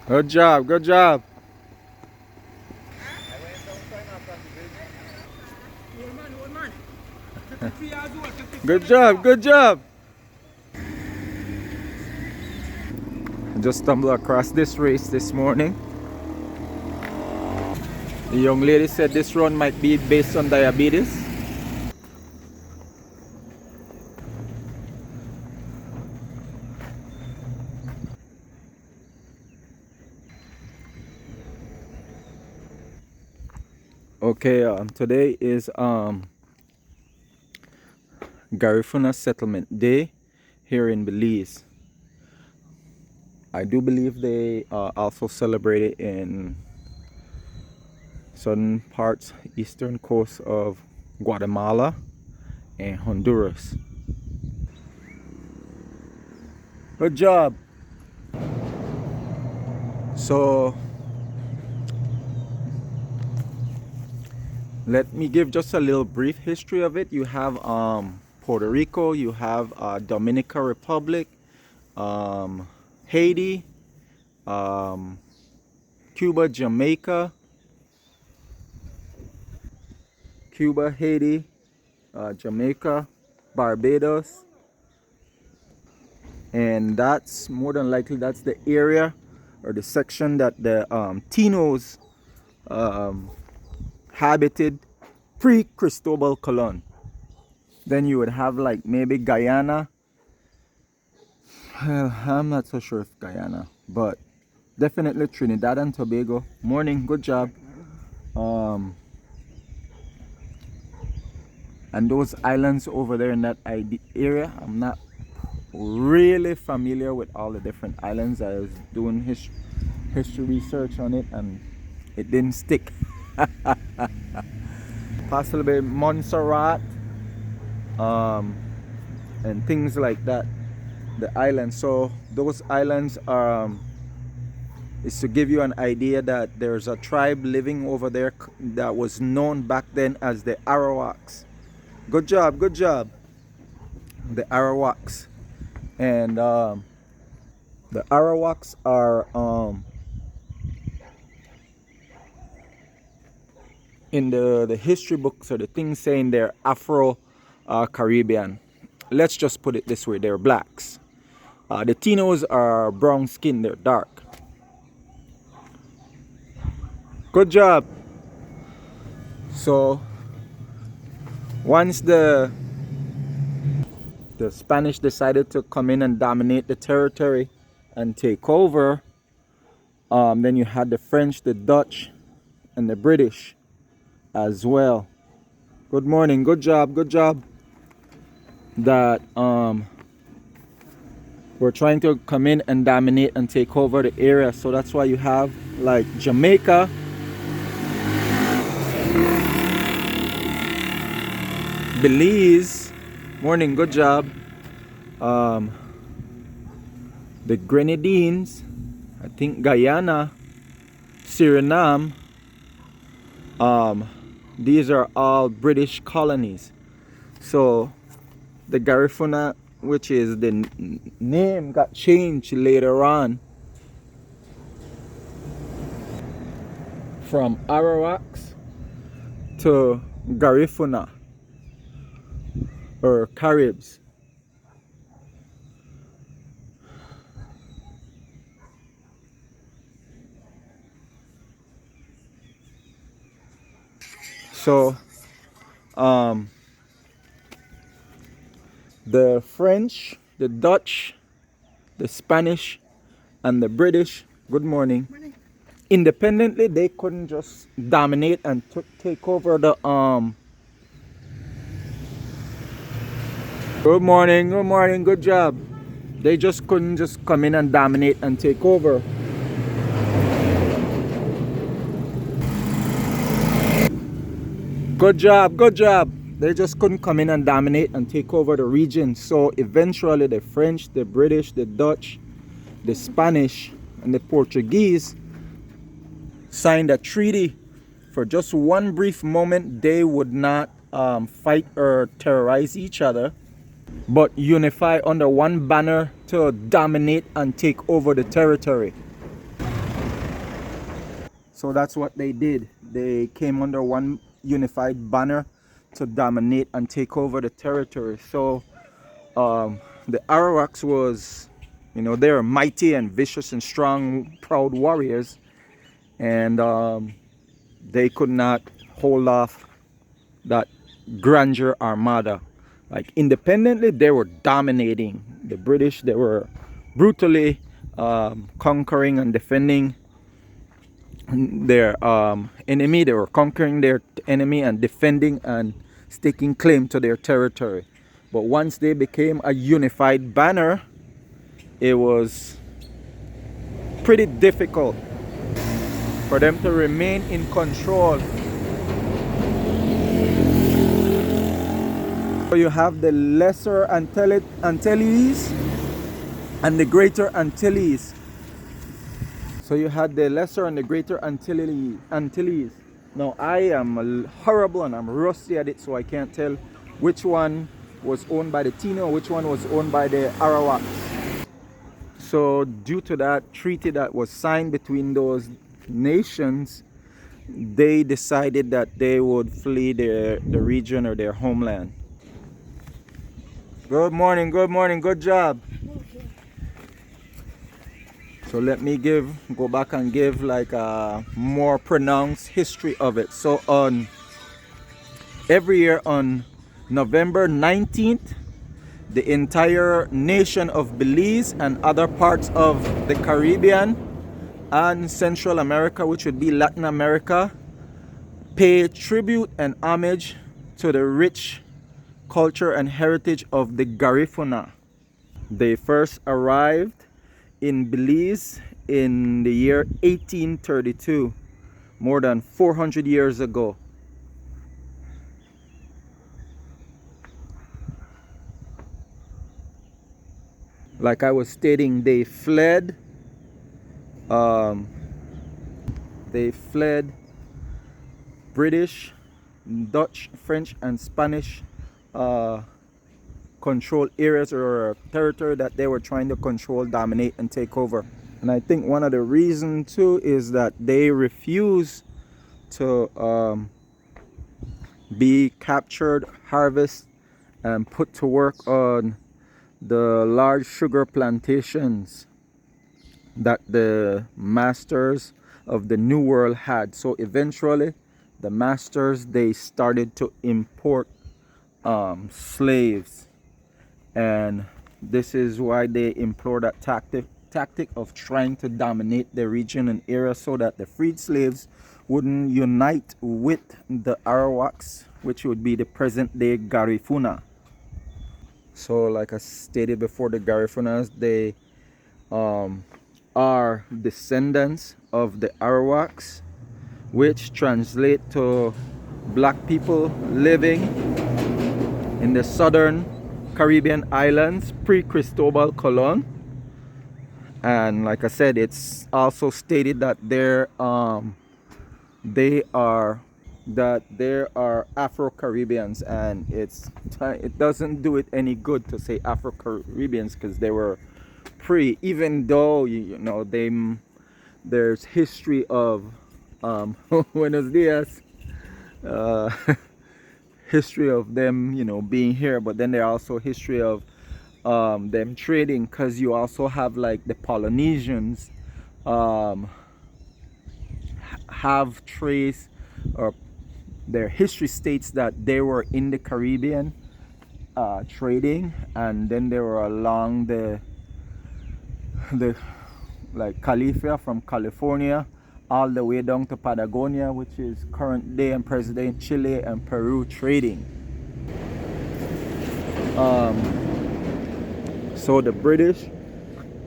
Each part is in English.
Good job, good job. Good job, good job. I just stumbled across this race this morning. The young lady said this run might be based on diabetes. Okay, today is Garifuna settlement day here in Belize. I do believe they also celebrate it in southern parts, eastern coast of Guatemala and Honduras. Good job. So let me give just a little brief history of it. You have Puerto Rico, you have Dominican Republic, Haiti, Cuba, Jamaica, Haiti, Jamaica, Barbados, and that's more than likely that's the area or the section that the Tinos habited pre-Cristobal Colon. Then you would have like maybe Guyana. I'm not so sure if Guyana, but definitely Trinidad and Tobago. Morning, good job. And those islands over there in that area, I'm not really familiar with all the different islands. I was doing history research on it and it didn't stick. Possibly Montserrat, and things like that, the islands. So those islands are is to give you an idea that there's a tribe living over there that was known back then as the Arawaks. Good job, good job. The Arawaks. And the Arawaks are in the history books or the things saying they're Afro-Caribbean. Let's just put it this way, they're blacks. The Tinos are brown skinned, they're dark. Good job. So once the Spanish decided to come in and dominate the territory and take over, then you had the French, the Dutch, and the British as well. Good morning, good job, good job. That we're trying to come in and dominate and take over the area. So that's why you have like Jamaica, Belize, morning, good job. The Grenadines, I think Guyana, Suriname, these are all British colonies. So the Garifuna, which is the name, got changed later on from Arawaks to Garifuna or Caribs. So the French, the Dutch, the Spanish, and the British, good morning, independently they couldn't just dominate and take over the good morning, good job. They just couldn't just come in and dominate and take over. Good job, good job. They just couldn't come in and dominate and take over the region. So eventually the French, the British, the Dutch, the Spanish, and the Portuguese signed a treaty. For just one brief moment, they would not fight or terrorize each other, but unify under one banner to dominate and take over the territory. So that's what they did. They came under one unified banner to dominate and take over the territory. So the Arawaks was, they were mighty and vicious and strong, proud warriors, and they could not hold off that grandeur armada. Like independently, they were dominating the British. They were brutally conquering and defending their enemy. They were conquering their enemy and defending and staking claim to their territory. But once they became a unified banner, it was pretty difficult for them to remain in control. So you have the Lesser Antilles and the Greater Antilles. So you had the Lesser and the Greater Antilles. Now I am horrible and I'm rusty at it, so I can't tell which one was owned by the Tino, which one was owned by the Arawaks. So due to that treaty that was signed between those nations, they decided that they would flee the region or their homeland. Good morning, good job. So let me go back and give like a more pronounced history of it. So every year on November 19th, the entire nation of Belize and other parts of the Caribbean and Central America, which would be Latin America, pay tribute and homage to the rich culture and heritage of the Garifuna. They first arrived in Belize in the year 1832, more than 400 years ago. Like I was stating, they fled British, Dutch, French, and Spanish control areas or territory that they were trying to control, dominate, and take over. And I think one of the reasons too is that they refused to be captured, harvested, and put to work on the large sugar plantations that the masters of the New World had. So eventually the masters, they started to import slaves, and this is why they employ that tactic of trying to dominate the region and area so that the freed slaves wouldn't unite with the Arawaks, which would be the present day Garifuna. So like I stated before, the Garifunas, they are descendants of the Arawaks, which translate to black people living in the southern Caribbean islands pre-Cristobal Colon. And like I said, it's also stated that there are Afro-Caribbeans, and it doesn't do it any good to say Afro-Caribbeans because they were even though there's history of buenos dias, history of them being here, but then there's also history of them trading, because you also have like the Polynesians have traced, or their history states that they were in the Caribbean trading, and then they were along the like Califia from California all the way down to Patagonia, which is current day and present day in Chile and Peru, trading. So the British,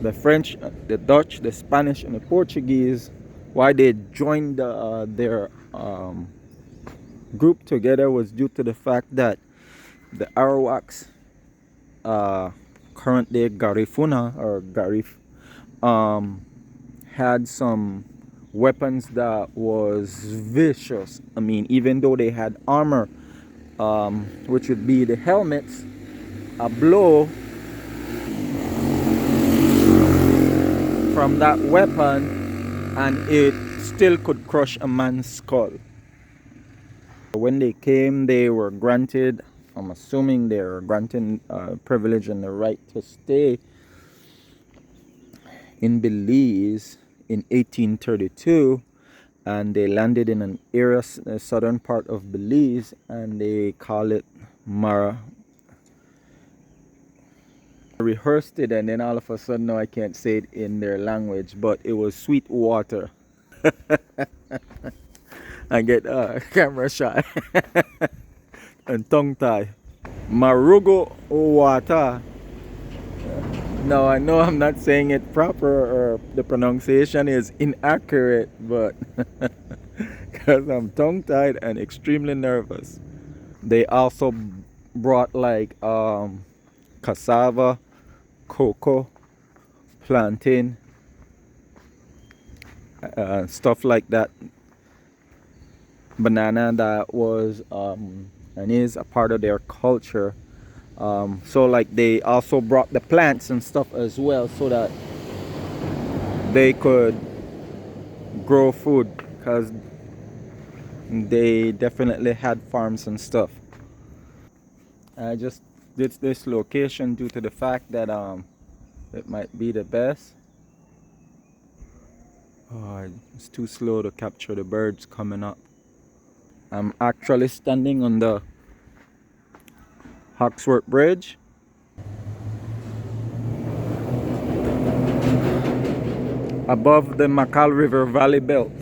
the French, the Dutch, the Spanish, and the Portuguese, why they joined their group together was due to the fact that the Arawaks, current day Garifuna or Garif, had some weapons that was vicious. I mean, even though they had armor, which would be the helmets, a blow from that weapon and it still could crush a man's skull. When they came, they were granted, I'm assuming they were granted privilege and the right to stay in Belize in 1832, and they landed in an area, a southern part of Belize, and they call it Mara. I rehearsed it, and then all of a sudden now I can't say it in their language, but it was sweet water. I get a camera shot and tongue tie. Marugo water. Now I know I'm not saying it proper, or the pronunciation is inaccurate, but because I'm tongue tied and extremely nervous. They also brought like cassava, cocoa, plantain, stuff like that. Banana that was and is a part of their culture. So like they also brought the plants and stuff as well, so that they could grow food, because they definitely had farms and stuff. I just did this location due to the fact that it might be the best. Oh, it's too slow to capture the birds coming up. I'm actually standing on the Hawksworth Bridge. Above the Makal River Valley Belt.